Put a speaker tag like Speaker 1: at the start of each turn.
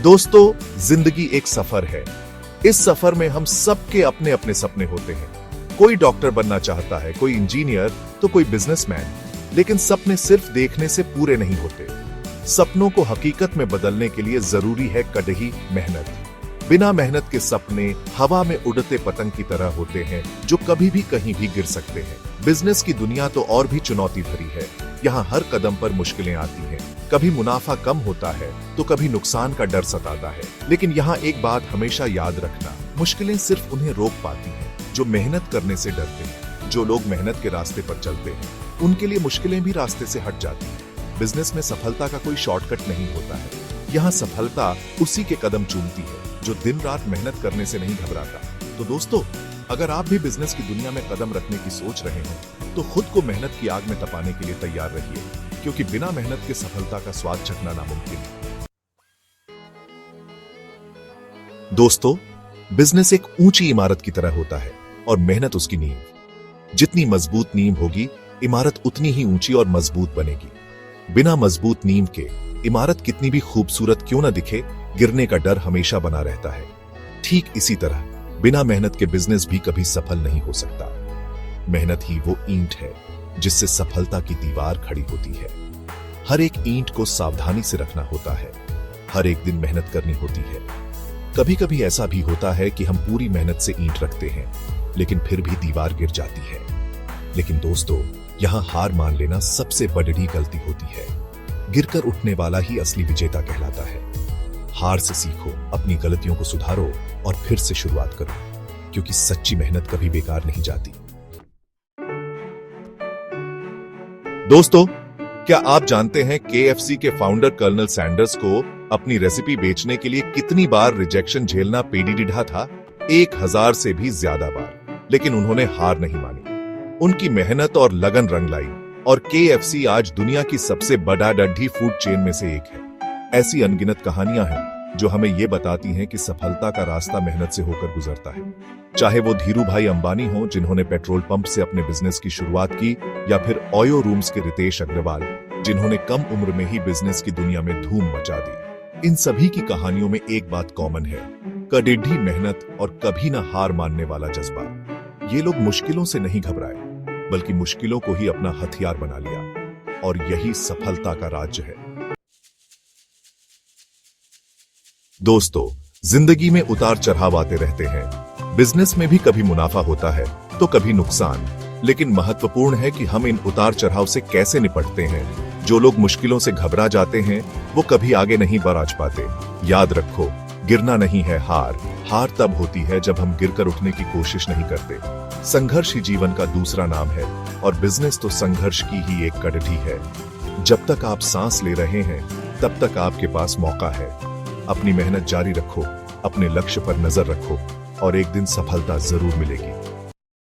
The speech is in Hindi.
Speaker 1: दोस्तों, जिंदगी एक सफर है। इस सफर में हम सबके अपने अपने सपने होते हैं। कोई डॉक्टर बनना चाहता है, कोई इंजीनियर, तो कोई बिजनेसमैन। लेकिन सपने सिर्फ देखने से पूरे नहीं होते। सपनों को हकीकत में बदलने के लिए जरूरी है कड़वी मेहनत। बिना मेहनत के सपने हवा में उड़ते पतंग की तरह होते हैं, जो कभी भी कहीं भी गिर सकते हैं। बिजनेस की दुनिया तो और भी चुनौती भरी है। यहाँ हर कदम पर मुश्किलें आती हैं। कभी मुनाफा कम होता है तो कभी नुकसान का डर सताता है। लेकिन यहाँ एक बात हमेशा याद रखना, मुश्किलें सिर्फ उन्हें रोक पाती हैं जो मेहनत करने से डरते हैं। जो लोग मेहनत के रास्ते पर चलते हैं, उनके लिए मुश्किलें भी रास्ते से हट जाती हैं। बिजनेस में सफलता का कोई शॉर्टकट नहीं होता है। यहाँ सफलता उसी के कदम चूमती है जो दिन रात मेहनत करने से नहीं घबराता। तो दोस्तों, अगर आप भी बिजनेस की दुनिया में कदम रखने की सोच रहे हैं, तो खुद को मेहनत की आग में तपाने के लिए तैयार रहिए, क्योंकि बिना मेहनत के सफलता का स्वाद चखना नामुमकिन है। दोस्तों, बिजनेस एक ऊंची इमारत की तरह होता है और मेहनत उसकी नींव। जितनी मजबूत नींव होगी, इमारत उतनी ही ऊंची और मजबूत बनेगी। बिना मजबूत नींव के इमारत कितनी भी खूबसूरत क्यों न दिखे, गिरने का डर हमेशा बना रहता है। ठीक इसी तरह बिना मेहनत के बिजनेस भी कभी सफल नहीं हो सकता। मेहनत ही वो ईंट है जिससे सफलता की दीवार खड़ी होती है। हर एक ईंट को सावधानी से रखना होता है। हर एक दिन मेहनत करनी होती है। कभी कभी ऐसा भी होता है कि हम पूरी मेहनत से ईंट रखते हैं, लेकिन फिर भी दीवार गिर जाती है। लेकिन दोस्तों, यहां हार मान लेना सबसे बड़ी गलती होती है। गिरकर उठने वाला ही असली विजेता कहलाता है। हार से सीखो, अपनी गलतियों को सुधारो और फिर से शुरुआत करो, क्योंकि सच्ची मेहनत कभी बेकार नहीं जाती। दोस्तों, क्या आप जानते हैं KFC के फाउंडर कर्नल सैंडर्स को अपनी रेसिपी बेचने के लिए कितनी बार रिजेक्शन झेलना पेड़ी था? 1000 से भी ज्यादा बार। लेकिन उन्होंने हार नहीं मानी। उनकी मेहनत और लगन रंग लाई और KFC आज दुनिया की सबसे बड़ा डड्डी फूड चेन में से एक है। ऐसी अनगिनत कहानियां हैं जो हमें ये बताती हैं कि सफलता का रास्ता मेहनत से होकर गुजरता है। चाहे वो धीरू भाई अंबानी हो, जिन्होंने पेट्रोल पंप से अपने बिजनेस की शुरुआत की, या फिर ओयो रूम्स के रितेश अग्रवाल, जिन्होंने कम उम्र में ही बिजनेस की दुनिया में धूम मचा दी। इन सभी की कहानियों में एक बात कॉमन है, कड़ी मेहनत और कभी ना हार मानने वाला जज्बा। ये लोग मुश्किलों से नहीं घबराए, बल्कि मुश्किलों को ही अपना हथियार बना लिया, और यही सफलता का राज है। दोस्तों, जिंदगी में उतार चढ़ाव आते रहते हैं। बिजनेस में भी कभी मुनाफा होता है तो कभी नुकसान। लेकिन महत्वपूर्ण है कि हम इन उतार चढ़ाव से कैसे निपटते हैं। जो लोग मुश्किलों से घबरा जाते हैं, वो कभी आगे नहीं बढ़ पाते। याद रखो, गिरना नहीं है हार। हार तब होती है जब हम गिरकर उठने की कोशिश नहीं करते। संघर्ष ही जीवन का दूसरा नाम है, और बिजनेस तो संघर्ष की ही एक कड़ी है। जब तक आप सांस ले रहे हैं, तब तक आपके पास मौका है। अपनी मेहनत जारी रखो, अपने लक्ष्य पर नजर रखो, और एक दिन सफलता जरूर मिलेगी।